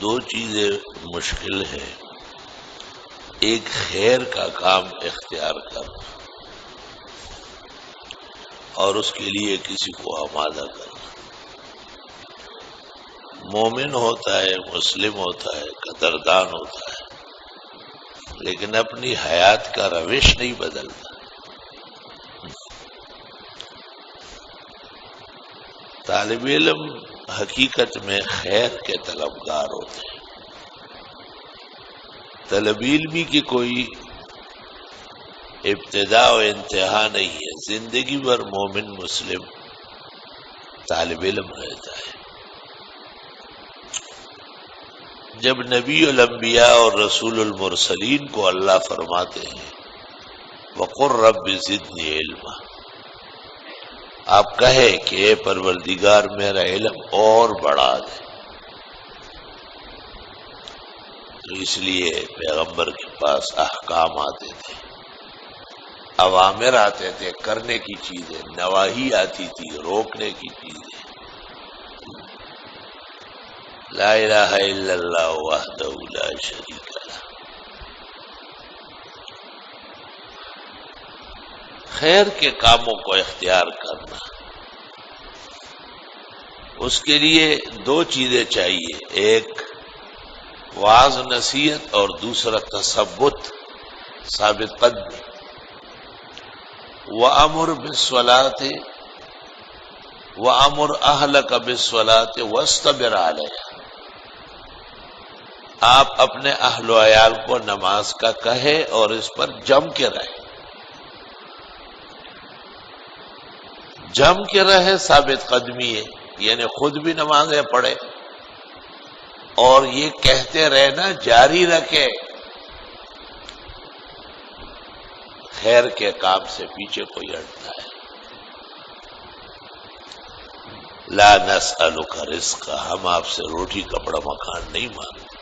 دو چیزیں مشکل ہے. ایک خیر کا کام اختیار کرنا اور اس کے لیے کسی کو آمادہ کرنا. مومن ہوتا ہے، مسلم ہوتا ہے، قدردان ہوتا ہے، لیکن اپنی حیات کا روش نہیں بدلتا. طالب علم حقیقت میں خیر کے طلبگار ہوتے ہیں. طلب علمی کی کوئی ابتدا و انتہا نہیں ہے. زندگی بھر مومن مسلم طالب علم رہتا ہے. جب نبی الانبیاء اور رسول المرسلین کو اللہ فرماتے ہیں وَقُلْ رَبِّ زِدْنِي عِلْمًا، آپ کہے کہ اے پروردگار میرا علم اور بڑھا دے. تو اس لیے پیغمبر کے پاس احکام آتے تھے، اوامر آتے تھے کرنے کی چیزیں، نواہی آتی تھی روکنے کی چیزیں. لا الہ الا اللہ وحدہ لا شریک لہ. خیر کے کاموں کو اختیار کرنا، اس کے لیے دو چیزیں چاہیے. ایک وعظ نصیحت اور دوسرا تثبت، ثابت قدمی. وَأَمُرْ بِالصَّلَاةِ وَأَمُرْ أَهْلَكَ بِالصَّلَاةِ وَاسْتَبِرْ عَلَيْهَا. آپ اپنے اہل و عیال کو نماز کا کہے اور اس پر جم کے رہے. جم کے رہے ثابت قدمی ہے، یعنی خود بھی نمازیں پڑھے اور یہ کہتے رہنا جاری رکھے. خیر کے کام سے پیچھے کوئی ہٹتا ہے. لا نسألک رزقا، ہم آپ سے روٹی کپڑا مکان نہیں مانگتے،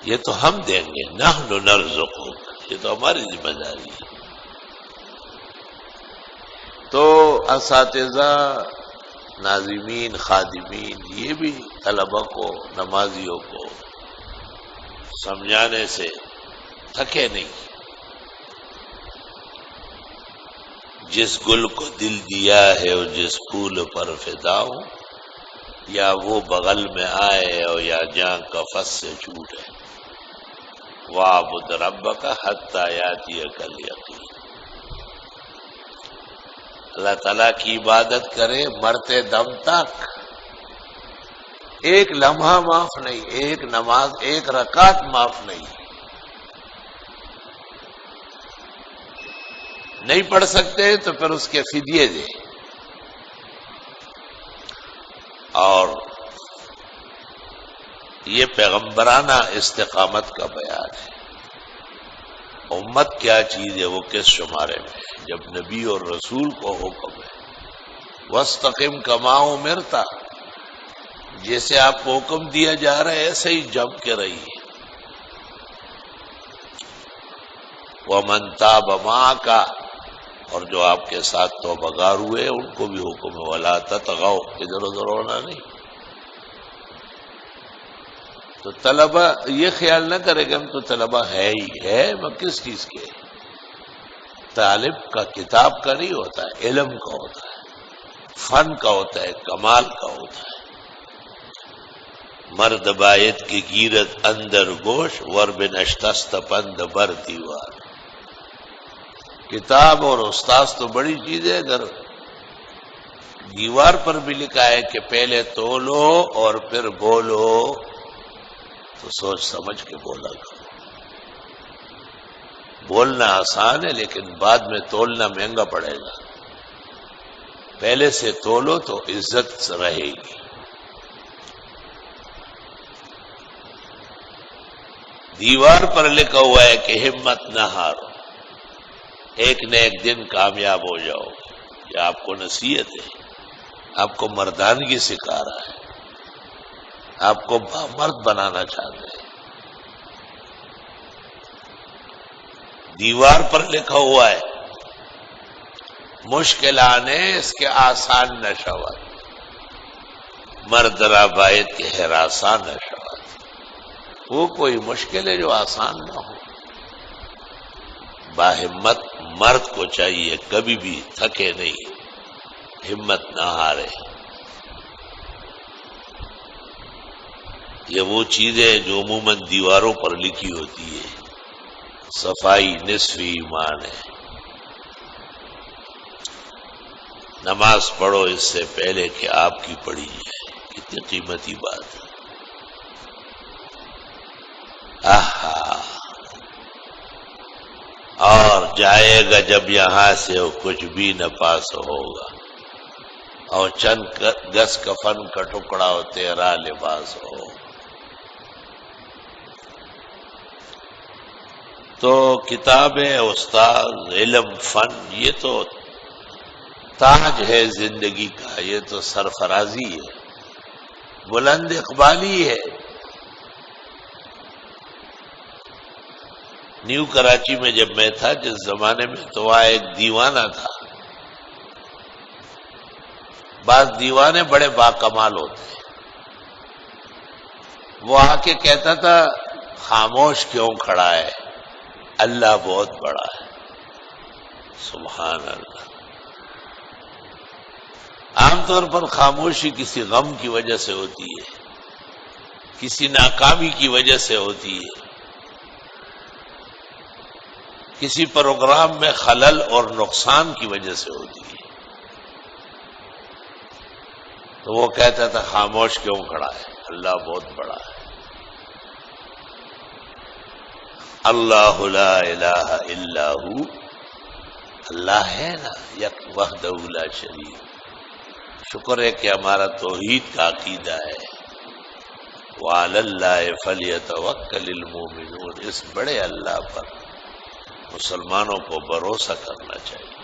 یہ تو ہم دیں گے. نحن نرزقک، یہ تو ہماری ذمہ داری ہے. تو اساتذہ، ناظمین، خادمین یہ بھی طلبہ کو، نمازیوں کو سمجھانے سے تھکے نہیں. جس گل کو دل دیا ہے اور جس پھول پر فدا ہوں، یا وہ بغل میں آئے اور یا جاں کفس سے چھوٹے. وَاعْبُدْ رَبَّكَ حَتَّى يَأْتِيَكَ الْيَقِينُ. اللہ تعالیٰ کی عبادت کرے مرتے دم تک. ایک لمحہ معاف نہیں، ایک نماز، ایک رکعت معاف نہیں. نہیں پڑھ سکتے تو پھر اس کے فدیے دے. اور یہ پیغمبرانہ استقامت کا بیان ہے. امت کیا چیز ہے، وہ کس شمارے میں ہے؟ جب نبی اور رسول کو حکم ہے وَاسْتَقِمْ كَمَا أُمِرْتَ، جیسے آپ کو حکم دیا جا رہا ہے ایسے ہی جم کے رہیے. وَمَنْ تَابَ مَعَكَ، اور جو آپ کے ساتھ توبہ گار ہوئے ان کو بھی حکم ہے وَلَا تَطْغَوْا، ادھر ادھر ہونا نہیں. تو طلبہ یہ خیال نہ کرے کہ ہم تو طلبہ ہے ہی ہے، وہ کس چیز کے؟ طالب کا کتاب کا نہیں ہوتا ہے، علم کا ہوتا ہے، فن کا ہوتا ہے، کمال کا ہوتا ہے. مرد باید کی گیرت اندر گوش، ور بنشتست پند بر دیوار. کتاب اور استاذ تو بڑی چیز ہے. اگر دیوار پر بھی لکھا ہے کہ پہلے تولو اور پھر بولو تو سوچ سمجھ کے بولا کرو. بولنا آسان ہے لیکن بعد میں تولنا مہنگا پڑے گا. پہلے سے تولو تو عزت رہے گی. دیوار پر لکھا ہوا ہے کہ ہمت نہ ہارو، ایک نہ ایک دن کامیاب ہو جاؤ. یہ آپ کو نصیحت ہے، آپ کو مردانگی سکھا رہا ہے، آپ کو مرد بنانا چاہتے ہیں. دیوار پر لکھا ہوا ہے مشکل آنے اس کے آسان نہ شود. مردرا باید کے ہراسان شود، وہ کوئی مشکل ہے جو آسان نہ ہو۔ باہمت مرد کو چاہیے کبھی بھی تھکے نہیں، ہمت نہ ہارے۔ یہ وہ چیزیں جو عموماً دیواروں پر لکھی ہوتی ہے، صفائی نصف ایمان ہے۔ نماز پڑھو اس سے پہلے کہ آپ کی پڑھی جائے، کتنی قیمتی بات ہے۔ آہا، اور جائے گا جب یہاں سے وہ کچھ بھی نہ پاس ہوگا، اور چند گز کفن کا ٹکڑا ہو تیرا لباس ہو۔ تو کتابیں، استاد، علم، فن، یہ تو تاج ہے زندگی کا، یہ تو سرفرازی ہے، بلند اقبالی ہے۔ نیو کراچی میں جب میں تھا، جس زمانے میں تو وہاں ایک دیوانہ تھا۔ بعض دیوانے بڑے باکمال ہوتے ہیں، وہ آ کے کہتا تھا خاموش کیوں کھڑا ہے، اللہ بہت بڑا ہے۔ سبحان اللہ۔ عام طور پر خاموشی کسی غم کی وجہ سے ہوتی ہے، کسی ناکامی کی وجہ سے ہوتی ہے، کسی پروگرام میں خلل اور نقصان کی وجہ سے ہوتی ہے۔ تو وہ کہتا تھا خاموش کیوں کھڑا ہے، اللہ بہت بڑا ہے۔ اللہ لا الہ الا ہو، اللہ ہے نا، یک وحدہ لا شریک۔ شکر ہے کہ ہمارا توحید کا عقیدہ ہے۔ وعلی اللہ فلیتوکل المؤمنون، اس بڑے اللہ پر مسلمانوں کو بھروسہ کرنا چاہیے۔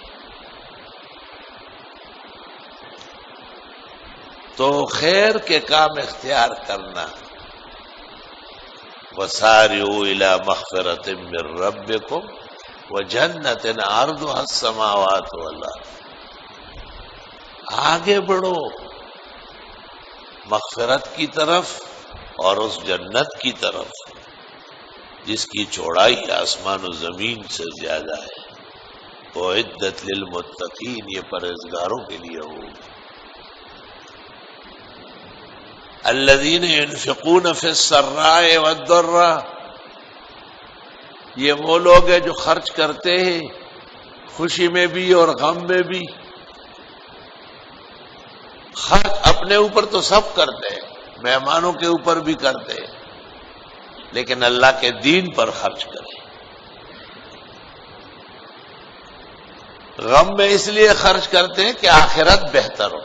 تو خیر کے کام اختیار کرنا، وسارعوا الی مغفرۃ من ربکم وجنۃ عرضها السماوات والارض، آگے بڑھو مغفرت کی طرف اور اس جنت کی طرف جس کی چوڑائی آسمان و زمین سے زیادہ ہے۔ اعدت للمتقین، یہ پرہیزگاروں کے لیے ہوگی۔ الذین ينفقون فی السراء والضراء، یہ وہ لوگ ہیں جو خرچ کرتے ہیں خوشی میں بھی اور غم میں بھی۔ خرچ اپنے اوپر تو سب کرتے ہیں، مہمانوں کے اوپر بھی کرتے ہیں، لیکن اللہ کے دین پر خرچ کریں۔ غم میں اس لیے خرچ کرتے ہیں کہ آخرت بہتر ہو،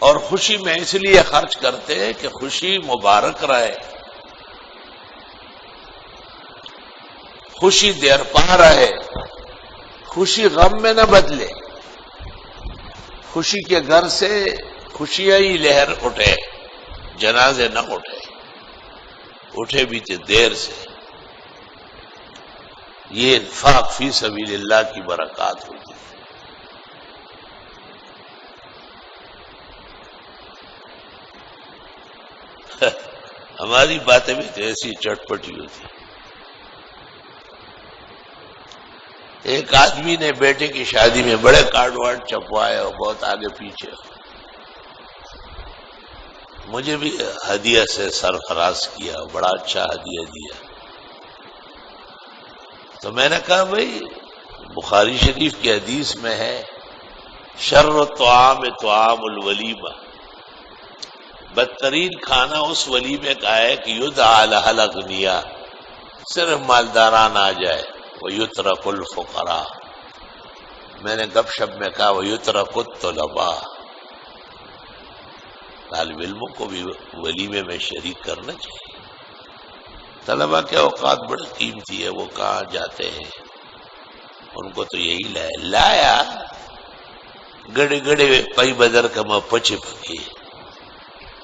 اور خوشی میں اس لیے خرچ کرتے ہیں کہ خوشی مبارک رہے، خوشی دیر پا رہے، خوشی غم میں نہ بدلے، خوشی کے گھر سے خوشیاں ہی لہر اٹھے، جنازے نہ اٹھے بھی تھے دیر سے۔ یہ انفاق فی سبیل اللہ کی برکات ہوتی ہے۔ ہماری باتیں بھی تو ایسی چٹپٹی ہوتی۔ ایک آدمی نے بیٹے کی شادی میں بڑے کارڈ وارڈ چھپوائے اور بہت آگے پیچھے، مجھے بھی ہدیہ سے سرفراز کیا، بڑا اچھا ہدیہ دیا۔ تو میں نے کہا بھائی بخاری شریف کی حدیث میں ہے شر الطعام طعام الولیمہ، بدترین کھانا اس ولیمے کا ہے کہ یدعى لها الاغنیاء، صرف مالداران آ جائے، ویترک الفقراء، میں نے گپ شپ میں کہا ویترک الطلباء، طالب علموں کو بھی ولیمے میں شریک کرنا چاہیے۔ طلباء کے اوقات بڑی قیمتی ہے، وہ کہاں جاتے ہیں، ان کو تو یہی لایا گڑے گڑے پئی بدر کا میں پچے پکی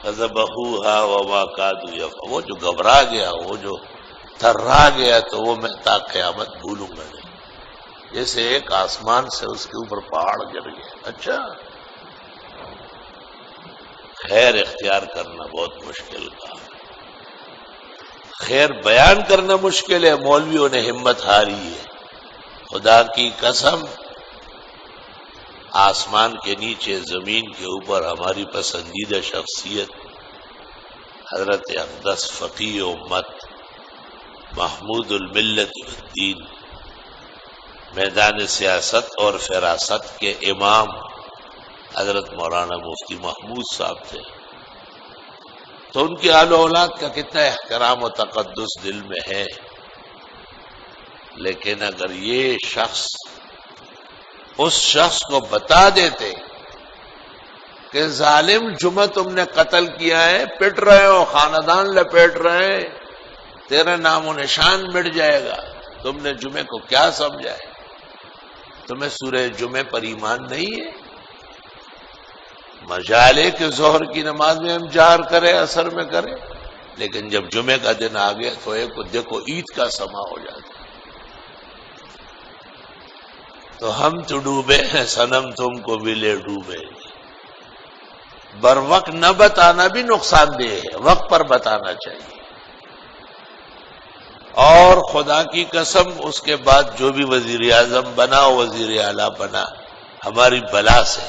فذبحوها وما كادوا يفعلون، وہ جو گھبرا گیا، وہ جو تھرا گیا، تو وہ میں تا قیامت بھولوں گا نہیں، جیسے ایک آسمان سے اس کے اوپر پہاڑ گر گیا۔ اچھا خیر اختیار کرنا بہت مشکل کام ہے، خیر بیان کرنا مشکل ہے، مولویوں نے ہمت ہاری ہے۔ خدا کی قسم، آسمان کے نیچے زمین کے اوپر ہماری پسندیدہ شخصیت حضرت اقدس فقیہ امت محمود الملت والدین، میدان سیاست اور فراست کے امام حضرت مولانا مفتی محمود صاحب تھے، تو ان کی آل و اولاد کا کتنا احترام و تقدس دل میں ہے۔ لیکن اگر یہ شخص اس شخص کو بتا دیتے کہ ظالم جمعہ تم نے قتل کیا ہے، پٹ رہے ہو، خاندان لپیٹ رہے ہیں، تیرا نام و نشان مٹ جائے گا، تم نے جمعے کو کیا سمجھا ہے؟ تمہیں سورہ جمعے پر ایمان نہیں ہے؟ مجالے کہ ظہر کی نماز میں ہم جہر کرے، اثر میں کرے، لیکن جب جمعے کا دن آ گیا تو ایک کو دیکھو عید کا سما ہو جاتا۔ تو ہم تو ڈوبے ہیں صنم تم کو بھی لے ڈوبے۔ بر وقت نہ بتانا بھی نقصان دہ ہے، وقت پر بتانا چاہیے۔ اور خدا کی قسم اس کے بعد جو بھی وزیر اعظم بنا، وزیر اعلیٰ بنا، ہماری بلا سے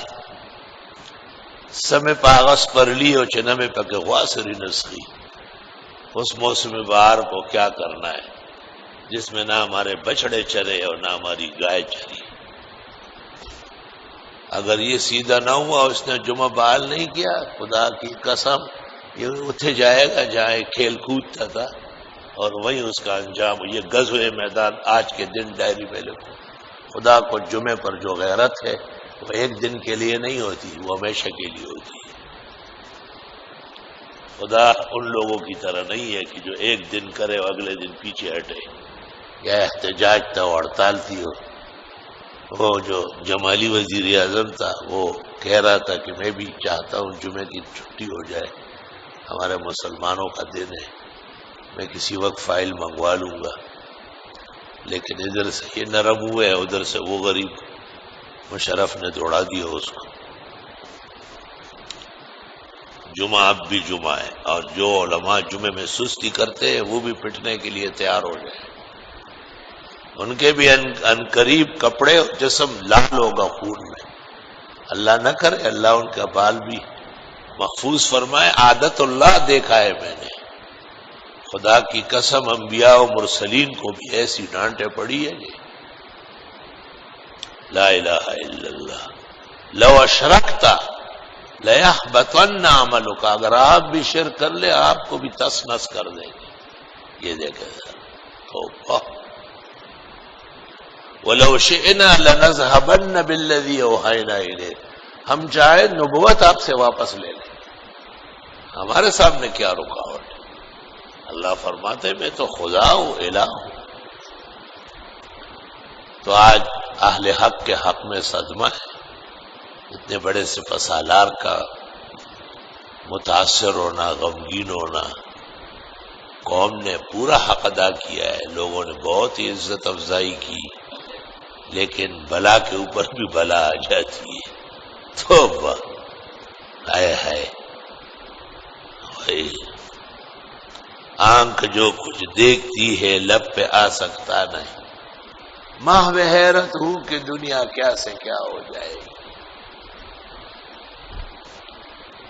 سمے پاغس پر لی اور چنمے پک غواسری نسخی۔ اس موسم بہار کو کیا کرنا ہے جس میں نہ ہمارے بچڑے چرے اور نہ ہماری گائے چری؟ اگر یہ سیدھا نہ ہوا، اس نے جمعہ بحال نہیں کیا، خدا کی قسم یہ اتھے جائے گا جہاں کھیل کودتا تھا، اور وہیں اس کا انجام۔ یہ غزوہ میدان آج کے دن ڈائری میں لکھو۔ خدا کو جمعے پر جو غیرت ہے وہ ایک دن کے لیے نہیں ہوتی، وہ ہمیشہ کے لیے ہوتی ہے۔ خدا ان لوگوں کی طرح نہیں ہے کہ جو ایک دن کرے اور اگلے دن پیچھے ہٹے، یا احتجاج تھا، ہڑتال تھی۔ وہ جو جمالی وزیر اعظم تھا وہ کہہ رہا تھا کہ میں بھی چاہتا ہوں جمعے کی چھٹی ہو جائے، ہمارے مسلمانوں کا دن ہے، میں کسی وقت فائل منگوا لوں گا، لیکن ادھر سے یہ نرم ہوئے ہے، ادھر سے وہ غریب مشرف نے دوڑا دیا اس کو۔ جمعہ اب بھی جمعہ ہے، اور جو علماء جمعے میں سستی کرتے ہیں وہ بھی پٹنے کے لیے تیار ہو جائیں۔ ان کے بھی ان قریب کپڑے اور جسم لال ہوگا خون میں، اللہ نہ کرے اللہ ان کا بال بھی محفوظ فرمائے۔ عادت اللہ دیکھا ہے میں نے، خدا کی قسم انبیاء و مرسلین کو بھی ایسی ڈانٹیں پڑی ہے کہ لا الہ الا اللہ لو اشرکت لیحبطن عملک، اگر آپ بھی شرک کر لے آپ کو بھی تس نس کر دیں گے۔ یہ دیکھیں توبہ۔ وَلَوْ شِئْنَا لَنَذْهَبَنَّ بِالَّذِي أَوْحَيْنَا إِلَيْكَ، ہم چاہے نبوت آپ سے واپس لے لیں، ہمارے سامنے کیا رکاوٹ ہے؟ اللہ فرماتے میں تو خدا ہوں، الہ ہوں۔ تو آج اہل حق کے حق میں صدمہ ہے، اتنے بڑے سپہ سالار کا متاثر ہونا، غمگین ہونا۔ قوم نے پورا حق ادا کیا ہے، لوگوں نے بہت ہی عزت افزائی کی، لیکن بلا کے اوپر بھی بلا آ جاتی ہے۔ توبہ، ہائے ہائے، آنکھ جو کچھ دیکھتی ہے لب پہ آ سکتا نہیں، محو حیرت ہوں کہ دنیا کیا سے کیا ہو جائے گی۔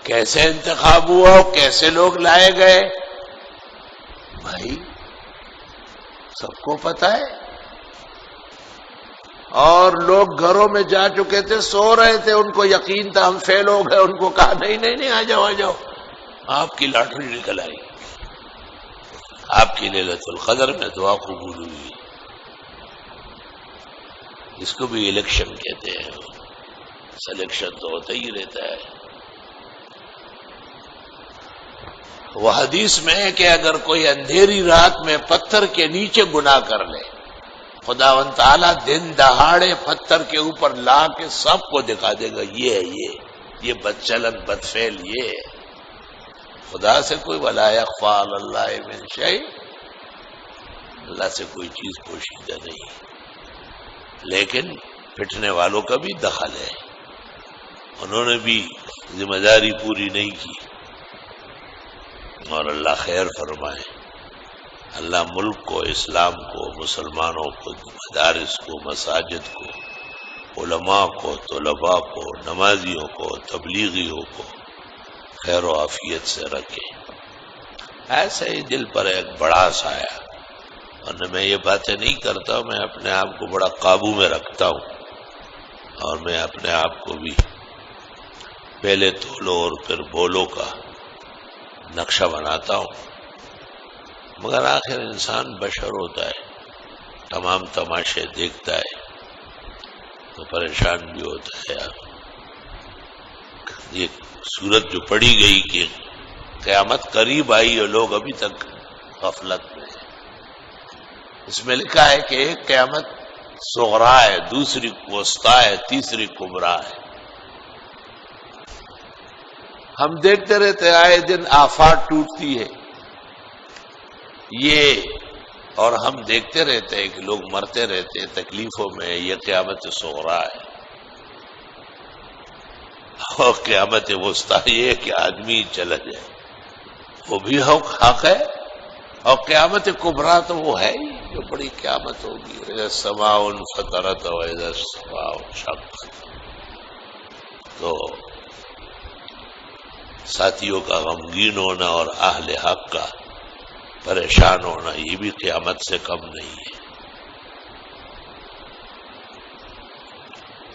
کیسے انتخاب ہوا، کیسے لوگ لائے گئے، بھائی سب کو پتہ ہے۔ اور لوگ گھروں میں جا چکے تھے، سو رہے تھے، ان کو یقین تھا ہم فیل ہو گئے، ان کو کہا نہیں نہیں نہیں، آ جاؤ آ جاؤ، آپ کی لاٹری نکل آئی، آپ کی لیلۃ القدر میں دعا قبول ہوئی۔ اس کو بھی الیکشن کہتے ہیں، سلیکشن تو ہوتا ہی رہتا ہے۔ وہ حدیث میں ہے کہ اگر کوئی اندھیری رات میں پتھر کے نیچے گناہ کر لے، خداوند تعالیٰ دن دہاڑے پتھر کے اوپر لا کے سب کو دکھا دے گا یہ ہے، یہ بدچلن بدفعل یہ ہے۔ خدا سے کوئی ولا یخفی علی اللہ من شیء، اللہ سے کوئی چیز پوشیدہ نہیں، لیکن پٹنے والوں کا بھی دخل ہے۔ انہوں نے بھی ذمہ داری پوری نہیں کی، اور اللہ خیر فرمائے، اللہ ملک کو، اسلام کو، مسلمانوں کو، مدارس کو، مساجد کو، علماء کو، طلباء کو، نمازیوں کو، تبلیغیوں کو خیر و عافیت سے رکھے۔ ایسے ہی دل پر ایک بڑا سایہ، اور میں یہ باتیں نہیں کرتا، میں اپنے آپ کو بڑا قابو میں رکھتا ہوں، اور میں اپنے آپ کو بھی پہلے تولو اور پھر بولو کا نقشہ بناتا ہوں، مگر آخر انسان بشر ہوتا ہے، تمام تماشے دیکھتا ہے تو پریشان بھی ہوتا ہے۔ یہ صورت جو پڑھی گئی کہ قیامت قریب آئی اور لوگ ابھی تک غفلت میں ہیں، اس میں لکھا ہے کہ ایک قیامت صغرا ہے، دوسری وسطیٰ ہے، تیسری کبریٰ ہے۔ ہم دیکھتے رہتے آئے دن آفات ٹوٹتی ہے یہ، اور ہم دیکھتے رہتے ہیں کہ لوگ مرتے رہتے ہیں تکلیفوں میں، یہ قیامت صغرا ہے۔ اور قیامت وسطیٰ یہ کہ آدمی چلا جائے، وہ بھی حق ہے، اور قیامت کبریٰ تو وہ ہے ہی جو بڑی قیامت ہوگی، اذا السماء انفطرت واذا السماء انشقت۔ تو ساتھیوں کا غمگین ہونا اور اہل حق کا پریشان ہونا یہ بھی قیامت سے کم نہیں ہے۔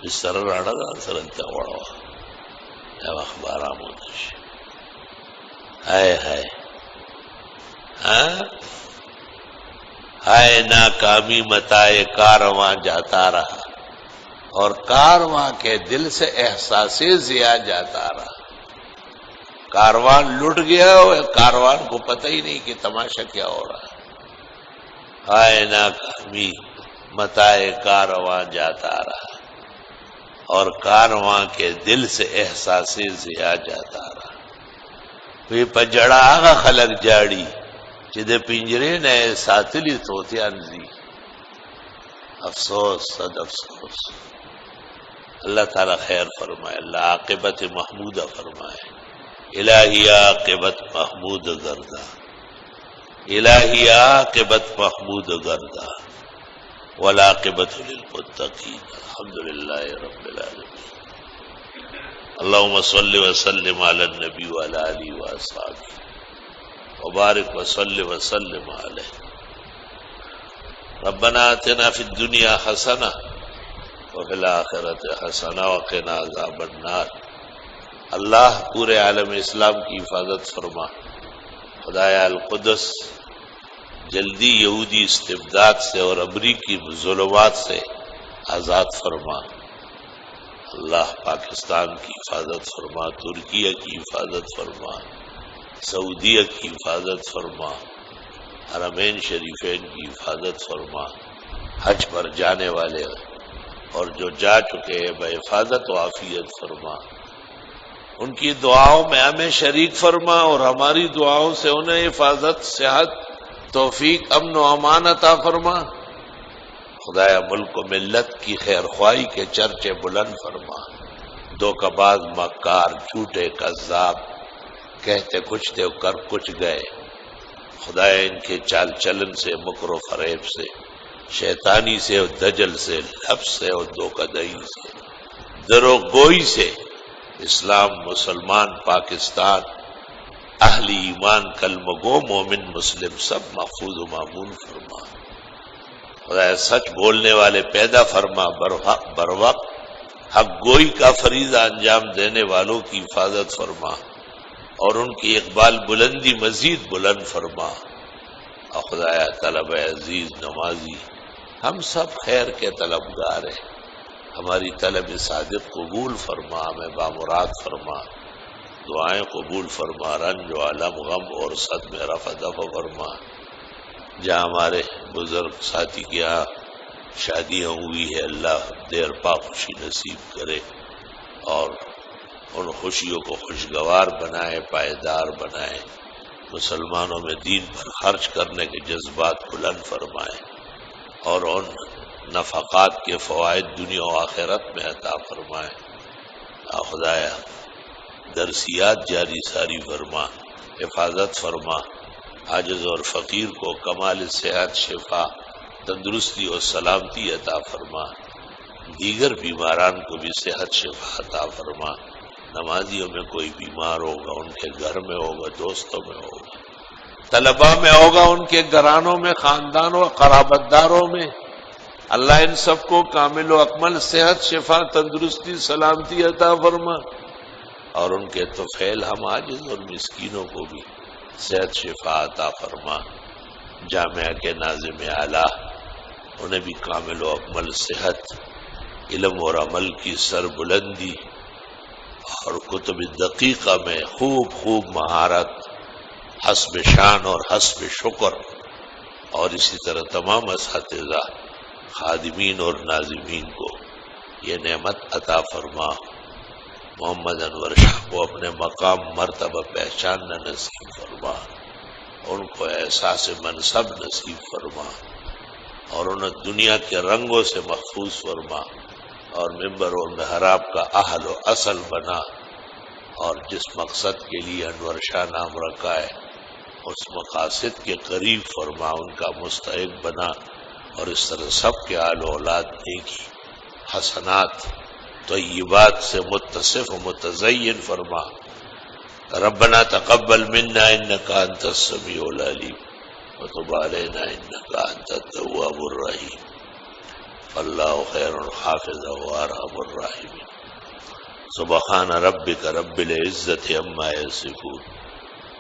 اس طرح راڑا سرنتا وڑا اخبار آمودش ہائے ہائے ہائے ناکامی متائے کارواں جاتا رہا، اور کارواں کے دل سے احساس ضیاء جاتا رہا۔ کاروان لٹ گیا اور کاروان کو پتہ ہی نہیں کہ تماشا کیا ہو رہا ہے۔ ہائے ناکامی متائے کارواں جاتا رہا، اور کارواں کے دل سے احساس ضیاء جاتا رہا۔ وی پجڑا آغا خلق جاڑی چدے پنجرے نئے ساتلی توتیان زی۔ افسوس، صد افسوس۔ اللہ تعالیٰ خیر فرمائے، اللہ عاقبت محمودہ فرمائے۔ الہی عاقبت محمود گردہ، الہی عاقبت محمود گردہ، والعاقبت للمتقین۔ الحمدللہ رب العالمین۔ اللہم صل وسلم علی النبی وعلی آلہ واصحابہ وبارک وسلم وسلم علیہ۔ ربنا آتنا فی الدنیا حسنہ وفی الآخرۃ حسنہ وقنا عذاب النار۔ اللہ پورے عالم اسلام کی حفاظت فرما، خدایا القدس جلدی یہودی استبداد سے اور امریکی ظلمات سے آزاد فرما۔ اللہ پاکستان کی حفاظت فرما، ترکیہ کی حفاظت فرما، سعودیہ کی حفاظت فرما، حرمین شریفین کی حفاظت فرما، حج پر جانے والے اور جو جا چکے ہیں بحفاظت و عافیت فرما، ان کی دعاؤں میں ہمیں شریک فرما، اور ہماری دعاؤں سے انہیں حفاظت، صحت، توفیق، امن و امان عطا فرما۔ خدایا ملک و ملت کی خیر خواہی کے چرچے بلند فرما۔ دھوکہ باز، مکار، جھوٹے، کذاب، کہتے کچھ تھے کر کچھ گئے، خدایا ان کے چال چلن سے، مکر و فریب سے، شیطانی سے اور دجل سے، لفظ سے اور دھوکہ دہی سے، دروغ گوئی سے اسلام، مسلمان، پاکستان، اہل ایمان، کلمہ گو، مومن، مسلم سب محفوظ و مامون فرما۔ خدا سچ بولنے والے پیدا فرما، بر وقت حق گوئی کا فریضہ انجام دینے والوں کی حفاظت فرما، اور ان کی اقبال بلندی مزید بلند فرما۔ اور خدایا طلب عزیز نمازی ہم سب خیر کے طلبگار ہیں، ہماری طلب صادق قبول فرما، ہمیں بامراد فرما، دعائیں قبول فرما، رنج و علم، غم اور صدمہ میں رفع دفع فرما۔ جہاں ہمارے بزرگ ساتھی کے یہاں شادیاں ہوئی ہے، اللہ دیر پا خوشی نصیب کرے، اور ان خوشیوں کو خوشگوار بنائے، پائیدار بنائے، مسلمانوں میں دین پر خرچ کرنے کے جذبات بلند فرمائے، اور ان نفقات کے فوائد دنیا و آخرت میں عطا فرمائے۔ خدایا درسیات جاری ساری فرما، حفاظت فرما، عاجز اور فقیر کو کمال صحت، شفا، تندرستی اور سلامتی عطا فرما، دیگر بیماران کو بھی صحت شفا عطا فرما، نمازیوں میں کوئی بیمار ہوگا ان کے گھر میں ہوگا، دوستوں میں ہوگا، طلباء میں ہوگا، ان کے گھرانوں میں، خاندانوں، قرابت داروں میں، اللہ ان سب کو کامل و اکمل صحت، شفا، تندرستی، سلامتی عطا فرما، اور ان کے طفیل ہم عاجز اور مسکینوں کو بھی صحت شفا عطا فرما، جامعہ کے ناظم اعلیٰ انہیں بھی کامل و اکمل صحت، علم اور عمل کی سربلندی اور کتب دقیقہ میں خوب خوب مہارت، حسب شان اور حسب شکر، اور اسی طرح تمام اساتذہ، خادمین اور ناظمین کو یہ نعمت عطا فرما، محمد انور شاہ کو اپنے مقام مرتبہ پہچاننا نصیب فرما، ان کو احساس منصب نصیب فرما، اور انہیں دنیا کے رنگوں سے محفوظ فرما، اور ممبر اور محراب کا اہل و اصل بنا، اور جس مقصد کے لیے انور شاہ نام رکھا ہے اس مقاصد کے قریب فرما، ان کا مستحق بنا، اور اس طرح سب کے آل و اولاد نیکی، حسنات، طیبات سے متصف و متزین فرما۔ ربنا تقبل منا انك انت السميع العليم وتب علينا انك انت التواب الرحيم والله خير حافظا وارحم الراحمين سبحان ربك رب العزة عما يصفون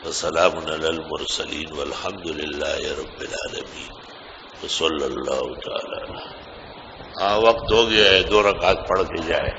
وسلام على المرسلين والحمد لله رب العالمين وصلی اللہ تعالی۔ وقت ہو گیا ہے، 2 رکعت پڑھ کے جائے۔